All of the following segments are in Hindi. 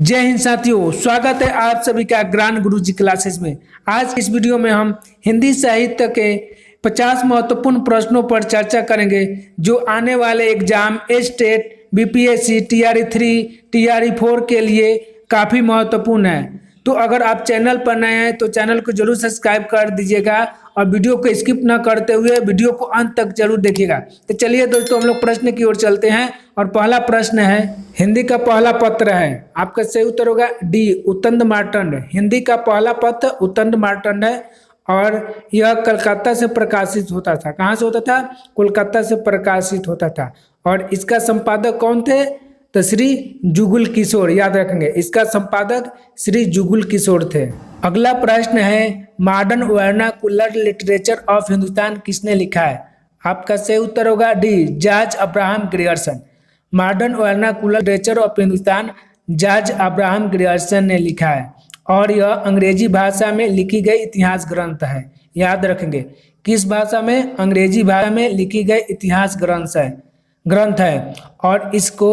जय हिंद साथियों, स्वागत है आप सभी का ज्ञान गुरु जी क्लासेस में। आज इस वीडियो में हम हिंदी साहित्य के 50 महत्वपूर्ण प्रश्नों पर चर्चा करेंगे जो आने वाले exam state, BPSC, TRE 3, TRE 4 के लिए काफ़ी महत्वपूर्ण है। तो अगर आप चैनल पर नए हैं तो चैनल को जरूर सब्सक्राइब कर दीजिएगा और वीडियो को स्किप न करते हुए वीडियो को अंत तक जरूर देखिएगा। तो चलिए दोस्तों, हम लोग प्रश्न की ओर चलते हैं और पहला प्रश्न है, हिंदी का पहला पत्र है, आपका सही उत्तर होगा डी, उत्तंद मार्तंड। हिंदी का पहला पत्र उत्तंद मार्तंड है और यह कलकत्ता से प्रकाशित होता था। कहाँ से होता था? कोलकाता से प्रकाशित होता था। और इसका संपादक कौन थे? तो श्री जुगल किशोर, याद रखेंगे, इसका संपादक श्री जुगल किशोर थे। अगला प्रश्न है, modern vernacular literature of Hindustan किसने लिखा है? आपका सही उत्तर होगा D, George Abraham Grierson. Modern vernacular literature of Hindustan George Abraham Grierson ने लिखा है और यह अंग्रेजी भाषा में लिखी गई इतिहास ग्रंथ है। याद रखेंगे, किस भाषा में? अंग्रेजी भाषा में लिखी गई इतिहास ग्रंथ है और इसको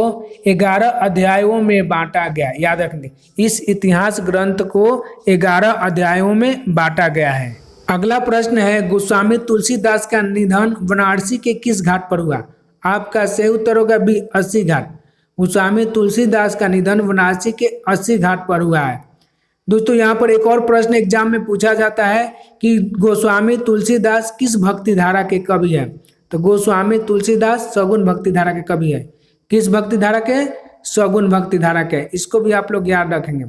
11 अध्यायों में बांटा गया। याद रखेंगे, इस इतिहास ग्रंथ को 11 अध्यायों में बांटा गया है। अगला प्रश्न है, गोस्वामी तुलसीदास का निधन वाराणसी के किस घाट पर हुआ? आपका सही उत्तर होगा बी, 80 घाट। गोस्वामी तुलसीदास का निधन वाराणसी के 80 घाट पर हुआ है। दोस्तों, यहाँ पर एक और प्रश्न एग्जाम में पूछा जाता है कि गोस्वामी तुलसीदास किस भक्ति धारा के कवि है? तो गोस्वामी तुलसीदास सगुन भक्ति धारा के कवि है। किस भक्ति धारा के? सगुन भक्ति धारा के। इसको भी आप लोग याद रखेंगे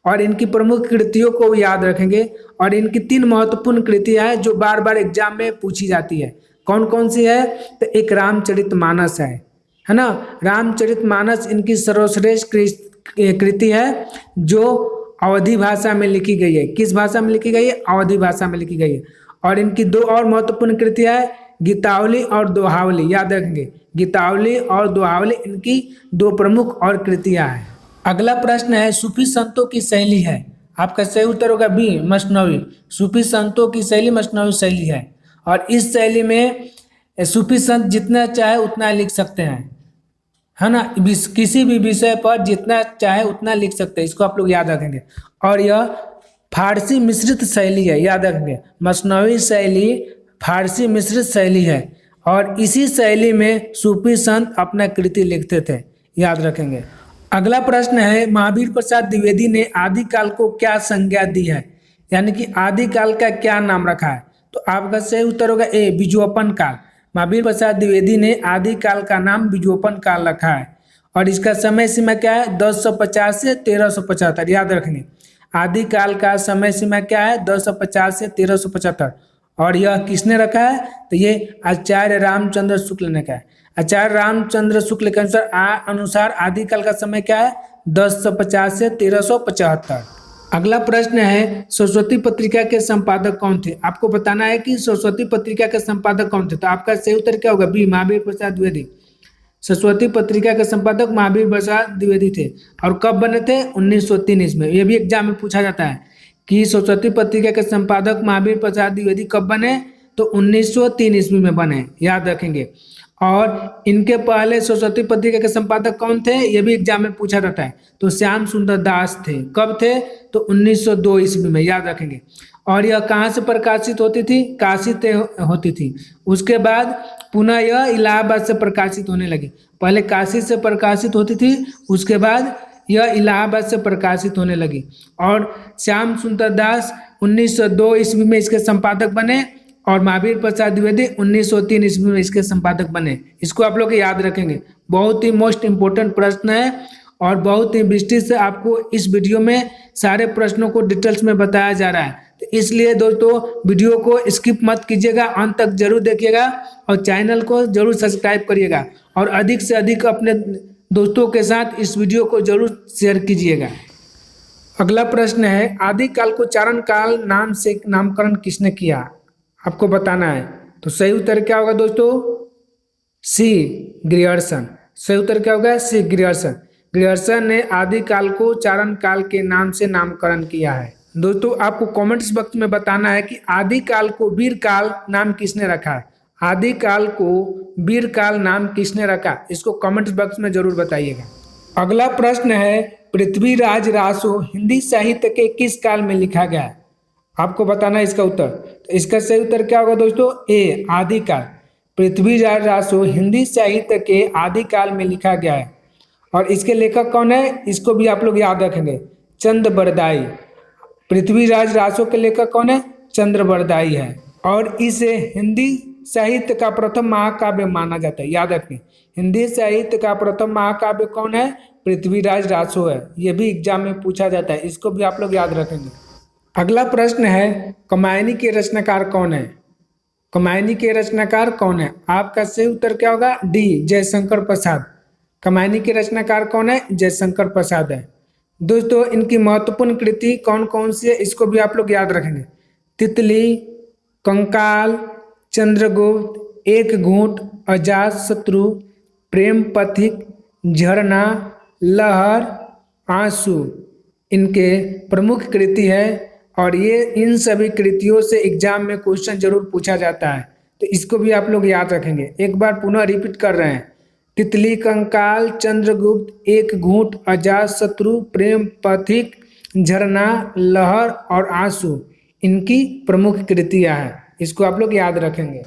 और इनकी प्रमुख कृतियों को भी याद रखेंगे। और इनकी 3 महत्वपूर्ण कृतियां हैं जो बार बार एग्जाम में पूछी जाती है। कौन कौन सी है? तो एक रामचरितमानस है ना। रामचरितमानस इनकी सर्वश्रेष्ठ कृति है जो अवधी भाषा में लिखी गई है। किस भाषा में लिखी गई है? अवधी भाषा में लिखी गई है। और इनकी 2 और महत्वपूर्ण कृतियां है, गीतावली और दोहावली। याद रखेंगे, गीतावली और दोहावली इनकी 2 प्रमुख और कृतियां हैं। अगला प्रश्न है, सूफी संतों की शैली है। आपका सही उत्तर होगा बी, मसनवी। सूफी संतों की शैली मसनवी शैली है और इस शैली में सूफी संत जितना चाहे उतना लिख सकते हैं, है ना। किसी भी विषय पर जितना चाहे उतना लिख सकते हैं, इसको आप लोग याद रखेंगे। और यह फारसी मिश्रित शैली है। याद रखेंगे, मसनवी शैली फारसी मिश्रित शैली है और इसी शैली में सूफी संत अपना कृति लिखते थे। याद रखेंगे। अगला प्रश्न है, महावीर प्रसाद द्विवेदी ने आदिकाल को क्या संज्ञा दी है? यानी कि आदिकाल का क्या नाम रखा है? तो आपका सही उत्तर होगा ए, बीजोपन काल। महावीर प्रसाद द्विवेदी ने आदिकाल का नाम बीजोपन काल रखा है और इसका समय सीमा क्या है? 1050 से 1375। याद रखेंगे, आदिकाल का समय सीमा क्या है? 1050 से 1375। और यह किसने रखा है? तो ये आचार्य रामचंद्र शुक्ल ने कहा है। आचार्य रामचंद्र शुक्ल के अनुसार आदिकाल का समय क्या है? 1050 से 1375। अगला प्रश्न है, सरस्वती पत्रिका के संपादक कौन थे? आपको बताना है कि सरस्वती पत्रिका के संपादक कौन थे। तो आपका सही उत्तर क्या होगा? बी, महावीर प्रसाद द्विवेदी। सरस्वती पत्रिका के संपादक महावीर प्रसाद द्विवेदी थे और कब बने थे? 1903 ईस्वी में। यह भी एग्जाम में पूछा जाता है कि सरस्वती पत्रिका के संपादक महावीर प्रसाद द्विवेदी कब बने? तो 1903 ईस्वी में बने। याद रखेंगे। और इनके पहले सरस्वती पत्रिका के संपादक कौन थे? यह भी एग्जाम में पूछा जाता है। तो श्याम सुंदर दास थे। कब थे? तो 1902 ईस्वी में। याद रखेंगे। और यह कहाँ से प्रकाशित होती थी? काशी से होती थी। उसके बाद पुनः यह इलाहाबाद से प्रकाशित होने लगी। पहले काशी से प्रकाशित होती थी, उसके बाद यह इलाहाबाद से प्रकाशित होने लगी। और श्याम सुंदर दास 1902 ईस्वी में इसके संपादक बने और महावीर प्रसाद द्विवेदी 1903 ईस्वी में इसके संपादक बने। इसको आप लोग याद रखेंगे। बहुत ही मोस्ट इम्पोर्टेंट प्रश्न है और बहुत ही विस्तृत से आपको इस वीडियो में सारे प्रश्नों को डिटेल्स में बताया जा रहा है। तो इसलिए दोस्तों, वीडियो को स्किप मत कीजिएगा, अंत तक जरूर देखिएगा और चैनल को जरूर सब्सक्राइब करिएगा और अधिक से अधिक अपने दोस्तों के साथ इस वीडियो को जरूर शेयर कीजिएगा। अगला प्रश्न है, आदिकाल को चारण काल नाम से नामकरण किसने किया? आपको बताना है। तो सही उत्तर क्या होगा दोस्तों? सी, ग्रियर्सन। सही उत्तर क्या होगा? सी, ग्रियर्सन। ग्रियर्सन ने आदिकाल को चारण काल के नाम से नामकरण किया है। दोस्तों, आपको कमेंट्स बॉक्स में बताना है कि आदिकाल को वीरकाल नाम किसने रखा है? आदिकाल को वीरकाल नाम किसने रखा? इसको कमेंट्स बॉक्स में जरूर बताइएगा। अगला प्रश्न है पृथ्वीराज रासो हिंदी साहित्य के किस काल में लिखा गया है? आपको बताना है इसका उत्तर। तो इसका सही उत्तर क्या होगा दोस्तों? ए आदिकाल। पृथ्वीराज रासो हिंदी साहित्य के आदिकाल में लिखा गया है। और इसके लेखक कौन है? इसको भी आप लोग याद रखेंगे, चंद्र बरदाई। पृथ्वीराज रासो के लेखक कौन है? चंद्र बरदाई है। और इसे हिंदी साहित्य का प्रथम महाकाव्य माना जाता है, याद रखें। हिंदी साहित्य का प्रथम महाकाव्य कौन है? पृथ्वीराज रासो है। यह भी एग्जाम में पूछा जाता है, इसको भी आप लोग याद रखेंगे। अगला प्रश्न है कामायनी के रचनाकार कौन है? कामायनी के रचनाकार कौन है? आपका सही उत्तर क्या होगा? डी जयशंकर प्रसाद। कामायनी के रचनाकार कौन है? जयशंकर प्रसाद है। दोस्तों इनकी महत्वपूर्ण कृति कौन कौन सी है, इसको भी आप लोग याद रखेंगे। तितली, कंकाल, चंद्रगुप्त, एक घूंट, अजातशत्रु, प्रेम पथिक, झरना, लहर, आंसू इनके प्रमुख कृति है। और ये इन सभी कृतियों से एग्जाम में क्वेश्चन जरूर पूछा जाता है, तो इसको भी आप लोग याद रखेंगे। एक बार पुनः रिपीट कर रहे हैं। तितली, कंकाल, चंद्रगुप्त, एक घूंट, अजातशत्रु, प्रेम पथिक, झरना, लहर और आंसू इनकी प्रमुख कृतियां हैं, इसको आप लोग याद रखेंगे।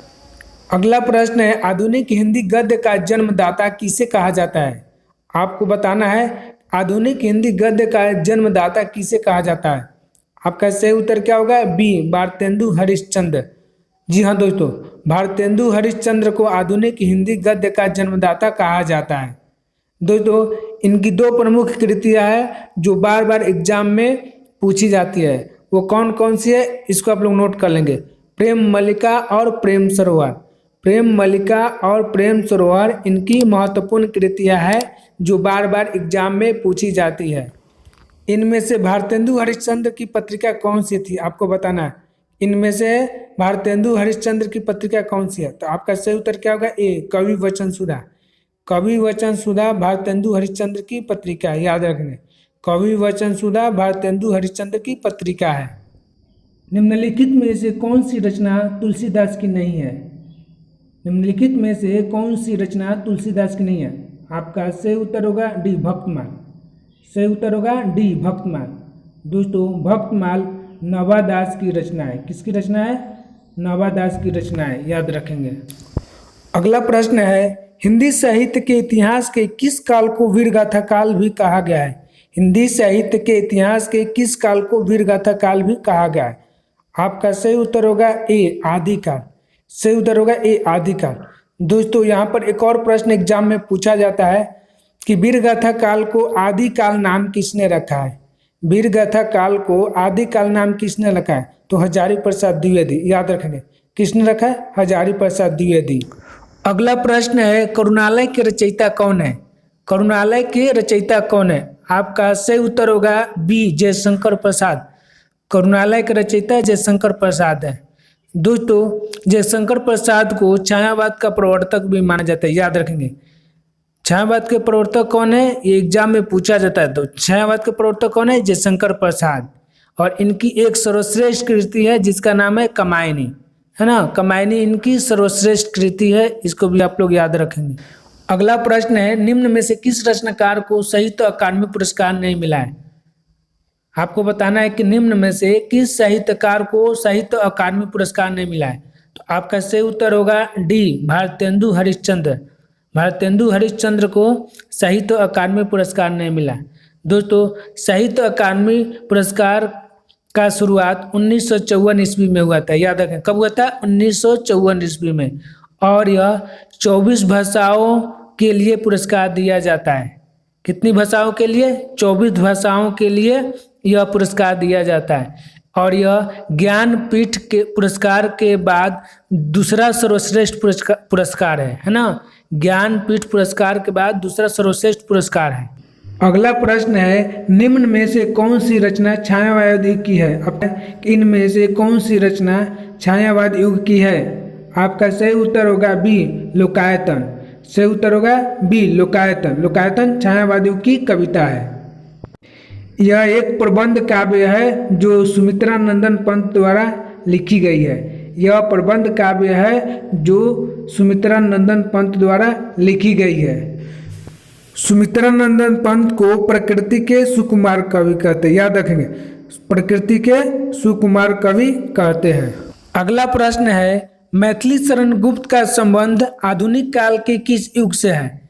अगला प्रश्न है आधुनिक हिंदी गद्य का जन्मदाता किसे कहा जाता है? आपको बताना है आधुनिक हिंदी गद्य का जन्मदाता किसे कहा जाता है। आपका सही उत्तर क्या होगा? बी भारतेंदु हरिश्चंद्र। जी हाँ दोस्तों, भारतेंदु हरिश्चंद्र को आधुनिक हिंदी गद्य का जन्मदाता कहा जाता है। दोस्तों इनकी दो प्रमुख कृतियां हैं जो बार बार एग्जाम में पूछी जाती है, वो कौन कौन सी है इसको आप लोग नोट कर लेंगे। प्रेम मल्लिका और प्रेम सरोवर। प्रेम मल्लिका और प्रेम सरोवर इनकी महत्वपूर्ण कृतियां हैं जो बार बार एग्जाम में पूछी जाती है। इनमें से भारतेंदु हरिश्चंद्र की पत्रिका कौन सी थी? आपको बताना है इनमें से भारतेंदु हरिश्चंद्र की पत्रिका कौन सी है। तो आपका सही उत्तर क्या होगा? ए कवि वचन सुधा। कवि वचन सुधा भारतेंदु हरिश्चंद्र की पत्रिका है, याद रखना। कवि वचन सुधा भारतेंदु हरिश्चंद्र की पत्रिका है। निम्नलिखित में से कौन सी रचना तुलसीदास की नहीं है? निम्नलिखित में से कौन सी रचना तुलसीदास की नहीं है? आपका सही उत्तर होगा डी भक्तमाल। सही उत्तर होगा डी भक्तमाल। दोस्तों भक्तमाल नवादास की रचना है। किसकी रचना है? नवादास की रचना है, याद रखेंगे। अगला प्रश्न है हिंदी साहित्य के इतिहास के किस काल को वीरगाथा काल भी कहा गया है? हिंदी साहित्य के इतिहास के किस काल को वीरगाथा काल भी कहा गया है? आपका सही उत्तर होगा ए आदिकाल। सही उत्तर होगा ए आदिकाल। दोस्तों यहाँ पर एक और प्रश्न एग्जाम में पूछा जाता है कि वीरगाथा काल को आदिकाल नाम किसने रखा है? वीरगाथा काल को आदिकाल नाम किसने रखा है? तो हजारी प्रसाद द्विवेदी, याद रखेंगे। किसने रखा है? हजारी प्रसाद द्विवेदी। अगला प्रश्न है करुणालय के रचयिता कौन है? करुणालय के रचयिता कौन है? आपका सही उत्तर होगा बी जयशंकर प्रसाद। करुणालय के रचयिता जयशंकर प्रसाद है। दोस्तों जयशंकर प्रसाद को छायावाद का प्रवर्तक भी माना जाता है, याद रखेंगे। छायावाद के प्रवर्तक कौन है ये एग्जाम में पूछा जाता है। तो छायावाद के प्रवर्तक कौन है? जयशंकर प्रसाद। और इनकी एक सर्वश्रेष्ठ कृति है जिसका नाम है कामायनी, है ना। कामायनी इनकी सर्वश्रेष्ठ कृति है, इसको भी आप लोग याद रखेंगे। अगला प्रश्न है निम्न में से किस रचनाकार को साहित्य अकादमी पुरस्कार नहीं मिला है? आपको बताना है कि निम्न में से किस साहित्यकार को साहित्य अकादमी पुरस्कार नहीं मिला है। तो आपका सही उत्तर होगा डी भारतेंदु हरिश्चंद्र। भारतेंदु हरिश्चंद्र को साहित्य अकादमी पुरस्कार नहीं मिला। दोस्तों साहित्य अकादमी पुरस्कार का शुरुआत 1954 ईस्वी में हुआ था, याद रखें। कब हुआ था? 1954 ईस्वी में। और यह 24 भाषाओं के लिए पुरस्कार दिया जाता है। कितनी भाषाओं के लिए? 24 भाषाओं के लिए यह पुरस्कार दिया जाता है। और यह ज्ञानपीठ के पुरस्कार के बाद दूसरा सर्वश्रेष्ठ पुरस्कार है ना। ज्ञानपीठ पुरस्कार के बाद दूसरा सर्वश्रेष्ठ पुरस्कार है। अगला प्रश्न है निम्न में से कौन सी रचना छायावाद युग की है? अब इनमें से कौन सी रचना छायावाद युग की है? आपका सही उत्तर होगा बी लोकायतन। सही उत्तर होगा बी लोकायतन। लोकायतन छायावाद युग की कविता है। यह एक प्रबंध काव्य है जो सुमित्रा नंदन पंत द्वारा लिखी गई है। यह प्रबंध काव्य है जो सुमित्रा नंदन पंत द्वारा लिखी गई है। सुमित्रानंदन पंत को प्रकृति के सुकुमार कवि कहते हैं, याद रखेंगे, प्रकृति के सुकुमार कवि कहते हैं। अगला प्रश्न है, मैथिली शरण गुप्त का संबंध आधुनिक काल के किस युग से है?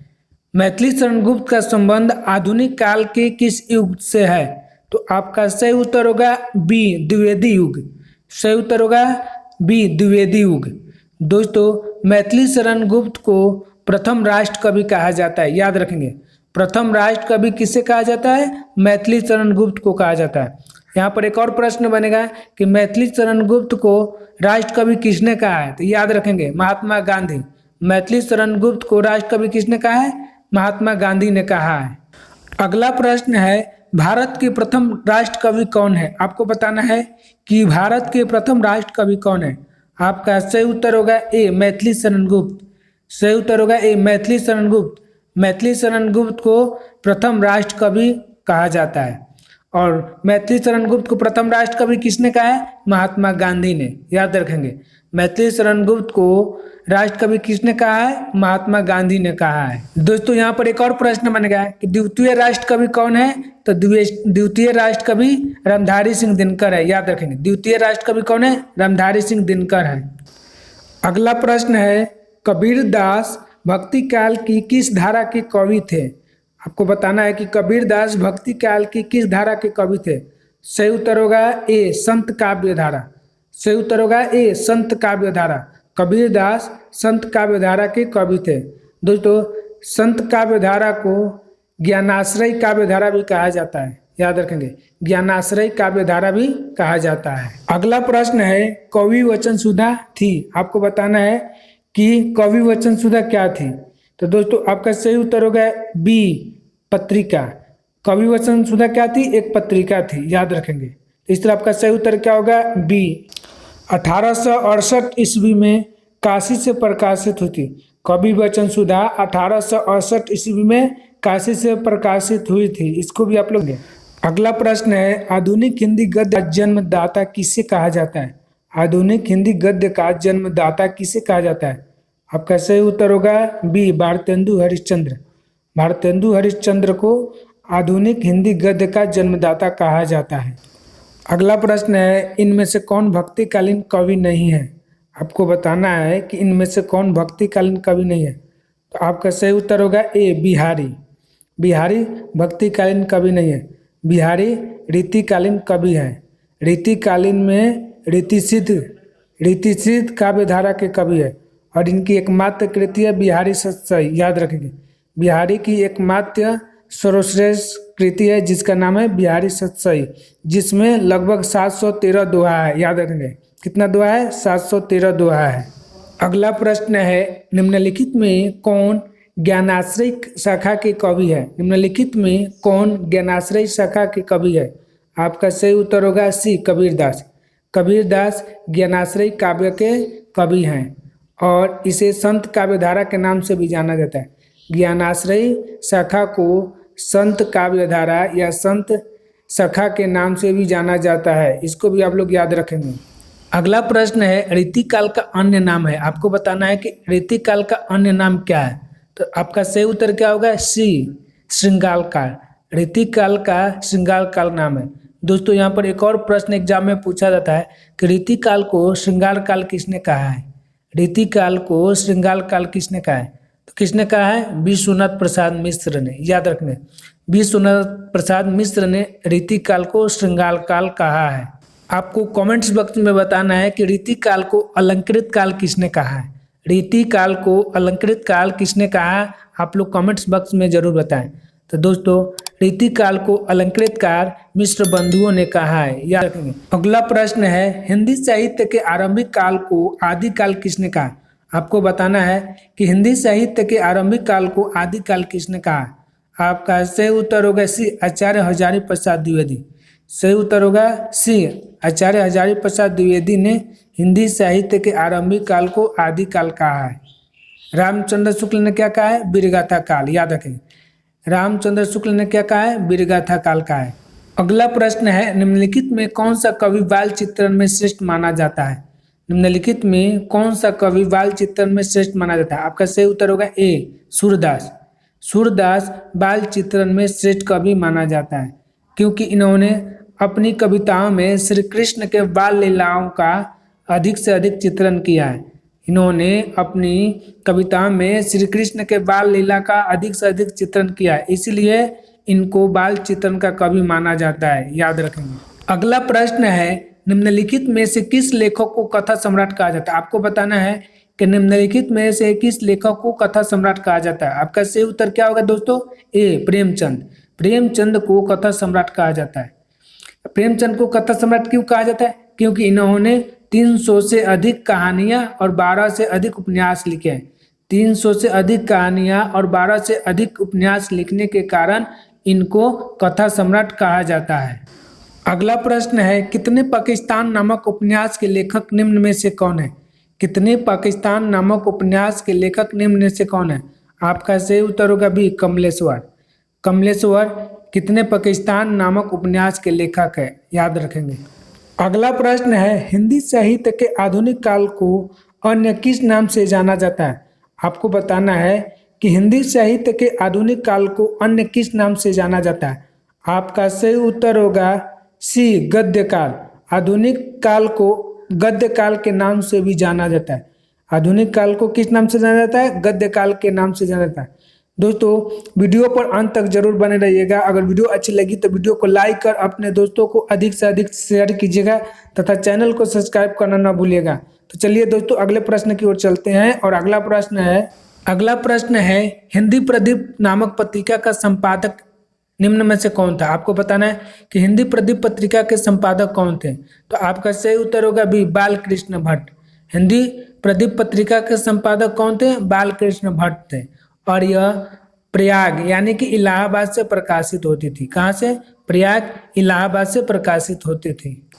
मैथिली शरण गुप्त का संबंध आधुनिक काल के किस युग से है? तो आपका सही उत्तर होगा बी, द्विवेदी युग। सही उत्तर होगा बी, द्विवेदी युग। दोस्तों, मैथिली शरण गुप्त को प्रथम राष्ट्र कवि कहा जाता है, याद रखेंगे। प्रथम राष्ट्र कवि किसे कहा जाता है? मैथिली शरण गुप्त को कहा जाता है। यहाँ पर एक और प्रश्न बनेगा कि मैथिली शरण गुप्त को राष्ट्र कवि किसने कहा है? तो याद रखेंगे, महात्मा गांधी। मैथिली शरण गुप्त को राष्ट्र कवि किसने कहा है? महात्मा गांधी ने कहा है। अगला प्रश्न है, भारत के प्रथम राष्ट्र कवि कौन है? आपको बताना है कि भारत के प्रथम राष्ट्र कवि कौन है। आपका सही उत्तर होगा ए, मैथिली शरण गुप्त। सही उत्तर होगा ए, मैथिली शरण गुप्त। मैथिली शरण गुप्त को प्रथम राष्ट्र कवि कहा जाता है। और मैथिली शरण गुप्त को प्रथम राष्ट्र कवि किसने कहा है? महात्मा गांधी ने, याद रखेंगे। मैथिली शरण गुप्त को राष्ट्र कवि किसने कहा है? महात्मा गांधी ने कहा है। दोस्तों, यहाँ पर एक और प्रश्न बन गया है कि द्वितीय राष्ट्र कवि कौन है? तो द्वितीय राष्ट्र कवि रामधारी सिंह दिनकर है, याद रखेंगे। द्वितीय राष्ट्र कवि कौन है? रामधारी सिंह दिनकर है। अगला प्रश्न है, कबीर दास भक्ति काल की किस धारा के कवि थे? आपको बताना है कि कबीर दास भक्ति काल की किस धारा के कवि थे। सही उत्तर होगा ए, संत काव्य धारा। सही उत्तर होगा ए, संत काव्य धारा। कबीर दास संत काव्य धारा के कवि थे। दोस्तों, संत काव्य धारा को ज्ञानाश्रय काव्य धारा भी कहा जाता है, याद रखेंगे। ज्ञानाश्रय काव्य धारा भी कहा जाता है। अगला प्रश्न है, कवि वचन सुधा थी। आपको बताना है कि कवि वचन सुधा क्या थी। तो दोस्तों, आपका सही उत्तर होगा बी, पत्रिका। कवि वचन सुधा क्या थी? एक पत्रिका थी, याद रखेंगे। इस तरह आपका सही उत्तर क्या होगा? बी। 1868 ईस्वी में काशी से प्रकाशित हुई थी। कवि वचन सुधा 1868 ईस्वी में काशी से प्रकाशित हुई थी। इसको भी आप लोग। अगला प्रश्न है, आधुनिक हिंदी गद्य का जन्मदाता किसे कहा जाता है? आधुनिक हिंदी गद्य का जन्मदाता किसे कहा जाता है? आपका सही उत्तर होगा बी, भारतेंदु हरिश्चंद्र। भारतेंदु हरिश्चंद्र को आधुनिक हिंदी गद्य का जन्मदाता कहा जाता है। अगला प्रश्न है, इनमें से कौन भक्तिकालीन कवि नहीं है? आपको बताना है कि इनमें से कौन भक्तिकालीन कवि नहीं है। तो आपका सही उत्तर होगा ए, बिहारी। बिहारी भक्तिकालीन कवि नहीं है। बिहारी रीतिकालीन कवि है। रीतिकालीन में रीतिसिद्ध काव्य धारा के कवि है और इनकी एकमात्र कृति है बिहारी सतसई, याद रखेंगे। बिहारी की एकमात्र सर्वश्रेष्ठ कृति है जिसका नाम है बिहारी सतसई, जिसमें लगभग 713 दोहा है, याद रखेंगे। कितना दोहा है? 713 दोहा है। अगला प्रश्न है, निम्नलिखित में कौन ज्ञानाश्रय शाखा के कवि है? निम्नलिखित में कौन ज्ञानाश्रय शाखा के कवि है? आपका सही उत्तर होगा सी, कबीरदास। कबीरदास ज्ञानाश्रय काव्य के कवि हैं और इसे संत काव्य धारा के नाम से भी जाना जाता है। ज्ञानाश्रय शाखा को संत काव्य धारा या संत शाखा के नाम से भी जाना जाता है। इसको भी आप लोग याद रखेंगे। अगला प्रश्न है, रीतिकाल का अन्य नाम है। आपको बताना है कि रीतिकाल का अन्य नाम क्या है। तो आपका सही उत्तर क्या होगा? सी, श्रृंगार काल। रीतिकाल का श्रृंगार काल नाम है। दोस्तों, यहाँ पर एक और प्रश्न एग्जाम में पूछा जाता है कि रीतिकाल को श्रृंगार काल किसने कहा है? रीतिकाल को श्रृंगार काल किसने कहा है? तो किसने कहा है? विश्वनाथ प्रसाद मिश्र ने, याद रखना। विश्वनाथ प्रसाद मिश्र ने रीतिकाल को श्रृंगार काल कहा है। आपको कमेंट्स बॉक्स में बताना है कि रीतिकाल को अलंकृत काल किसने कहा है। रीतिकाल को अलंकृत काल किसने कहा? आप लोग कमेंट्स बॉक्स में जरूर बताएं। तो दोस्तों, रीतिकाल को अलंकृत काल मिश्र बंधुओं ने कहा है, याद रखेंगे। अगला प्रश्न है, हिंदी साहित्य के आरंभिक काल को आदिकाल किसने कहा? आपको बताना है कि हिंदी साहित्य के आरंभिक काल को आदिकाल किसने कहा? आपका सही उत्तर होगा सी, आचार्य हजारी प्रसाद द्विवेदी। सही उत्तर होगा सी, आचार्य हजारी प्रसाद द्विवेदी ने हिंदी साहित्य के आरंभिक काल को आदिकाल कहा है। रामचंद्र शुक्ल ने क्या कहा है? वीरगाथा काल, याद रखें। रामचंद्र शुक्ल ने क्या कहा है? वीरगाथा काल का है। अगला प्रश्न है, निम्नलिखित में कौन सा कवि बाल चित्रण में श्रेष्ठ माना जाता है? निम्नलिखित में कौन सा कवि बाल चित्रण में श्रेष्ठ माना जाता है? आपका सही उत्तर होगा ए, सूरदास। सूरदास बाल चित्रण में श्रेष्ठ कवि माना जाता है क्योंकि इन्होंने अपनी कविताओं में श्री कृष्ण के बाल लीलाओं का अधिक से अधिक चित्रण किया है। इन्होंने अपनी कविताओं में श्री कृष्ण के बाल लीला का अधिक से अधिक चित्रण किया है, इसलिए इनको बाल चित्रण का कवि माना जाता है, याद रखेंगे। अगला प्रश्न है, निम्नलिखित में से किस लेखक को कथा सम्राट कहा जाता है? आपको बताना है कि निम्नलिखित में से किस लेखक को कथा सम्राट कहा जाता है। आपका सही उत्तर क्या होगा दोस्तों? ए, प्रेमचंद। प्रेमचंद को कथा सम्राट कहा जाता है। प्रेमचंद को कथा सम्राट क्यों कहा जाता है? क्योंकि इन्होंने 300 से अधिक कहानियां और 12 से अधिक उपन्यास लिखे हैं। 300 से अधिक कहानियां और 12 से अधिक उपन्यास लिखने के कारण इनको कथा सम्राट कहा जाता है। अगला प्रश्न है, कितने पाकिस्तान नामक उपन्यास के लेखक निम्न में से कौन है? कितने पाकिस्तान नामक उपन्यास के लेखक निम्न में से कौन है? आपका सही उत्तर होगा बी, कमलेश्वर। कमलेश्वर कितने पाकिस्तान नामक उपन्यास के लेखक है, याद रखेंगे। अगला प्रश्न है, हिंदी साहित्य के आधुनिक काल को अन्य किस नाम से जाना जाता है? आपको बताना है कि हिंदी साहित्य के आधुनिक काल को अन्य किस नाम से जाना जाता है। आपका सही उत्तर होगा सी, गद्य काल। आधुनिक काल को गद्य काल के नाम से भी जाना जाता है। आधुनिक काल को किस नाम से जाना जाता है? गद्य काल के नाम से जाना जाता है। दोस्तों, वीडियो पर अंत तक जरूर बने रहिएगा। अगर वीडियो अच्छी लगी तो वीडियो को लाइक कर अपने दोस्तों को अधिक से अधिक शेयर कीजिएगा तथा चैनल को सब्सक्राइब करना ना भूलिएगा। तो चलिए दोस्तों, अगले प्रश्न की ओर चलते हैं और अगला प्रश्न है, हिंदी प्रदीप नामक पत्रिका का संपादक निम्न में से कौन था? आपको बताना है कि हिंदी प्रदीप पत्रिका के संपादक कौन थे। तो आपका सही उत्तर होगा बी, बालकृष्ण भट्ट। हिंदी प्रदीप पत्रिका के संपादक कौन थे? बालकृष्ण भट्ट थे। और यह प्रयाग यानी कि इलाहाबाद से प्रकाशित होती थी। कहाँ से? प्रयाग, इलाहाबाद से प्रकाशित होती थी।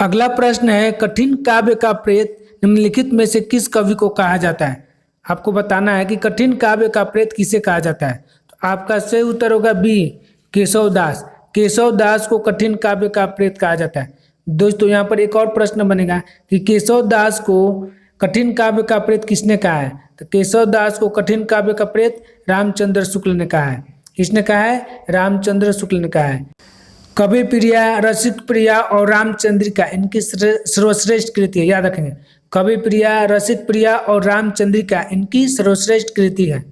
अगला प्रश्न है, कठिन काव्य का प्रेत निम्नलिखित में से किस कवि को कहा जाता है? आपको बताना है कि कठिन काव्य का प्रेत किसे कहा जाता है। तो आपका सही उत्तर होगा बी, केशवदास। केशवदास को कठिन काव्य का प्रेत कहा जाता है। दोस्तों, यहाँ पर एक और प्रश्न बनेगा कि केशवदास को कठिन काव्य का प्रेत किसने कहा है? तो केशवदास को कठिन काव्य का प्रेत रामचंद्र शुक्ल ने कहा है। किसने कहा है? रामचंद्र शुक्ल ने कहा है। कवि प्रिया, रसिक प्रिया और रामचंद्रिका इनकी सर्वश्रेष्ठ कृति है, याद रखेंगे। कवि प्रिया, रसिक प्रिया और रामचंद्रिका इनकी सर्वश्रेष्ठ कृति है।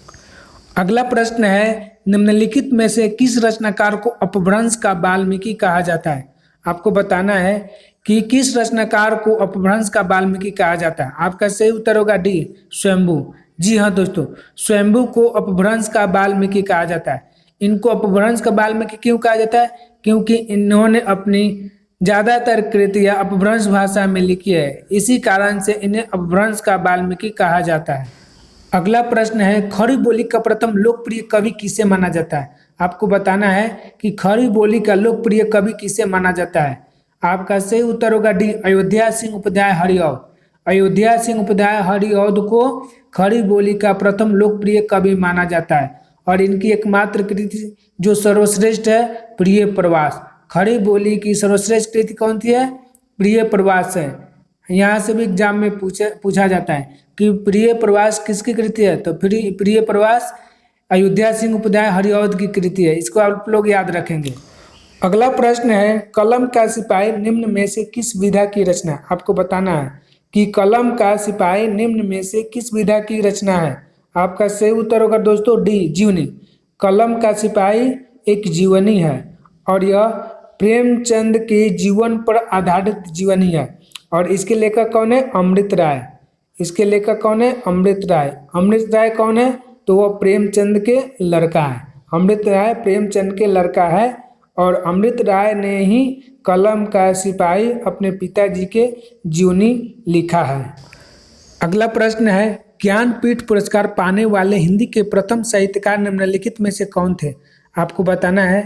अगला प्रश्न है, निम्नलिखित में से किस रचनाकार को अपभ्रंश का वाल्मीकि कहा जाता है? आपको बताना है कि किस रचनाकार को अपभ्रंश का वाल्मीकि कहा जाता है। आपका सही उत्तर होगा डी, स्वयंभू। जी हाँ दोस्तों, स्वयंभू को अपभ्रंश का वाल्मीकि कहा जाता है। इनको अपभ्रंश का वाल्मीकि क्यों कहा जाता है? क्योंकि इन्होंने अपनी ज्यादातर कृतियां अपभ्रंश भाषा में लिखी है, इसी कारण से इन्हें अपभ्रंश का वाल्मीकि कहा जाता है। अगला प्रश्न है, खड़ी बोली का प्रथम लोकप्रिय कवि किसे माना जाता है? आपको बताना है कि खड़ी बोली का लोकप्रिय कवि किसे माना जाता है। आपका सही उत्तर होगा डी, अयोध्या सिंह उपाध्याय हरिऔध। अयोध्या सिंह उपाध्याय हरिऔध को खड़ी बोली का प्रथम लोकप्रिय कवि माना जाता है और इनकी एकमात्र कृति जो सर्वश्रेष्ठ है, प्रिय प्रवास। खड़ी बोली की सर्वश्रेष्ठ कृति कौन सी है? प्रिय प्रवास है। यहाँ से भी एग्जाम में पूछा जाता है कि प्रिय प्रवास किसकी कृति है? तो प्रिय प्रवास अयोध्या सिंह उपाध्याय हरिऔध की कृति है। इसको आप लोग याद रखेंगे। अगला प्रश्न है, कलम का सिपाही निम्न में से किस विधा की रचना है? आपको बताना है कि कलम का सिपाही निम्न में से किस विधा की रचना है। आपका सही उत्तर होगा दोस्तों डी, जीवनी। कलम का सिपाही एक जीवनी है और यह प्रेमचंद के जीवन पर आधारित जीवनी है। और इसके लेखक कौन है? अमृत राय। इसके लेखक कौन है? अमृत राय। अमृत राय कौन है? तो वह प्रेमचंद के लड़का है। अमृत राय प्रेमचंद के लड़का है और अमृत राय ने ही कलम का सिपाही अपने पिताजी के जीवनी लिखा है। अगला प्रश्न है, ज्ञानपीठ पुरस्कार पाने वाले हिंदी के प्रथम साहित्यकार निम्नलिखित में से कौन थे? आपको बताना है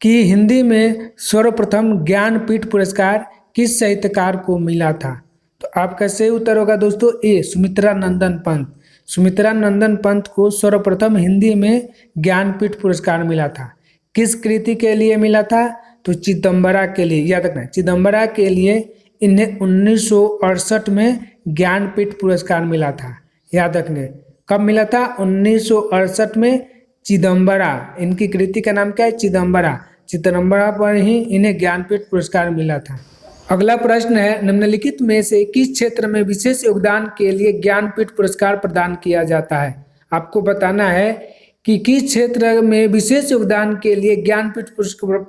कि हिंदी में सर्वप्रथम ज्ञानपीठ पुरस्कार किस साहित्यकार को मिला था। तो आपका सही उत्तर होगा दोस्तों ए, सुमित्रा नंदन पंत। सुमित्रा नंदन पंत को सर्वप्रथम हिंदी में ज्ञानपीठ पुरस्कार मिला था। किस कृति के लिए मिला था? तो चिदंबरा के लिए। याद रखना, चिदंबरा के लिए इन्हें 1968 में ज्ञानपीठ पुरस्कार मिला था। याद रखना, कब मिला था? 1968 में चिदम्बरा। इनकी कृति का नाम क्या है? चिदम्बरा। चिदम्बरा पर ही इन्हें ज्ञानपीठ पुरस्कार मिला था। अगला प्रश्न है, निम्नलिखित में से किस क्षेत्र में विशेष योगदान के लिए ज्ञानपीठ पुरस्कार प्रदान किया जाता है? आपको बताना है कि किस क्षेत्र में विशेष योगदान के लिए ज्ञानपीठ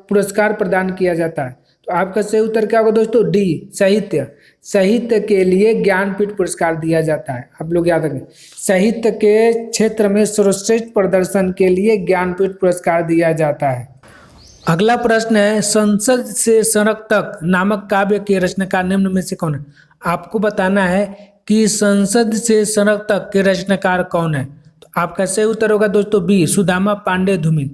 पुरस्कार प्रदान किया जाता है। तो आपका सही उत्तर क्या होगा दोस्तों? डी, साहित्य। साहित्य के लिए ज्ञानपीठ पुरस्कार दिया जाता है। आप लोग याद रखें, साहित्य के क्षेत्र में सर्वश्रेष्ठ प्रदर्शन के लिए ज्ञानपीठ पुरस्कार दिया जाता है। अगला प्रश्न है, संसद से सड़क तक नामक काव्य के रचनाकार निम्न में से कौन है? आपको बताना है कि संसद से सड़क तक के रचनाकार कौन है। तो आपका सही उत्तर होगा दोस्तों बी, सुदामा पांडे धूमिल।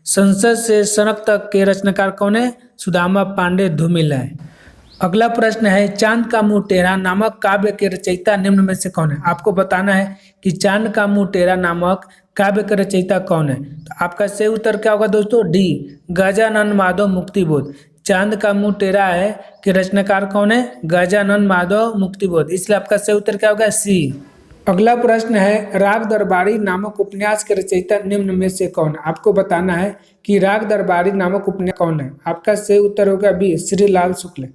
संसद से सड़क तक के रचनाकार कौन है? सुदामा पांडे धूमिल है। अगला प्रश्न है, चांद का मुंह टेढ़ा नामक काव्य के रचयिता निम्न में से कौन है? आपको बताना है कि चांद का मुंह टेढ़ा नामक काव्य का रचयिता कौन है। तो आपका सही उत्तर क्या होगा दोस्तों? डी, गजानन माधव मुक्तिबोध। चांद का मुंह टेढ़ा है कि रचनाकार कौन है? गजानन माधव मुक्तिबोध। इसलिए आपका सही उत्तर क्या होगा? सी। अगला प्रश्न है, राग दरबारी नामक उपन्यास के रचयिता निम्न में से कौन है? आपको बताना है कि राग दरबारी नामक उपन्यास कौन है। आपका सही उत्तर होगा बी, श्रीलाल शुक्ल।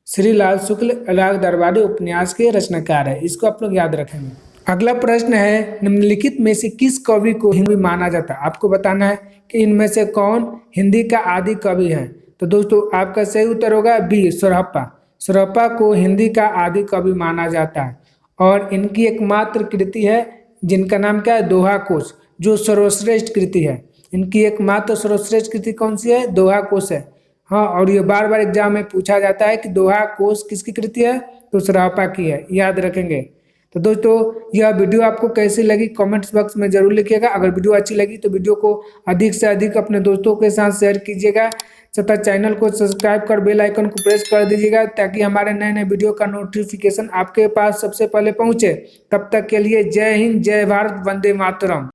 श्रीलाल शुक्ल राग दरबारी उपन्यास के रचनाकार है। इसको आप लोग याद रखेंगे। अगला प्रश्न है, निम्नलिखित में से किस कवि को हिंदी माना जाता है? आपको बताना है कि इनमें से कौन हिंदी का आदि कवि है। तो दोस्तों आपका सही उत्तर होगा बी, सोरहप्पा। सोरहप्पा को हिंदी का आदि कवि माना जाता है और इनकी एकमात्र कृति है जिनका नाम क्या है? दोहा कोश, जो सर्वश्रेष्ठ कृति है। इनकी एकमात्र सर्वश्रेष्ठ कृति कौन सी है? दोहा कोश है। हाँ, और ये बार बार एग्जाम में पूछा जाता है कि दोहा कोश किसकी कृति है? तो सोरहप्पा की है, याद रखेंगे। तो दोस्तों यह वीडियो आपको कैसी लगी कमेंट्स बॉक्स में जरूर लिखिएगा। अगर वीडियो अच्छी लगी तो वीडियो को अधिक से अधिक अपने दोस्तों के साथ शेयर कीजिएगा तथा चैनल को सब्सक्राइब कर बेल आइकन को प्रेस कर दीजिएगा ताकि हमारे नए नए वीडियो का नोटिफिकेशन आपके पास सबसे पहले पहुंचे। तब तक के लिए जय हिंद, जय भारत, वंदे मातरम।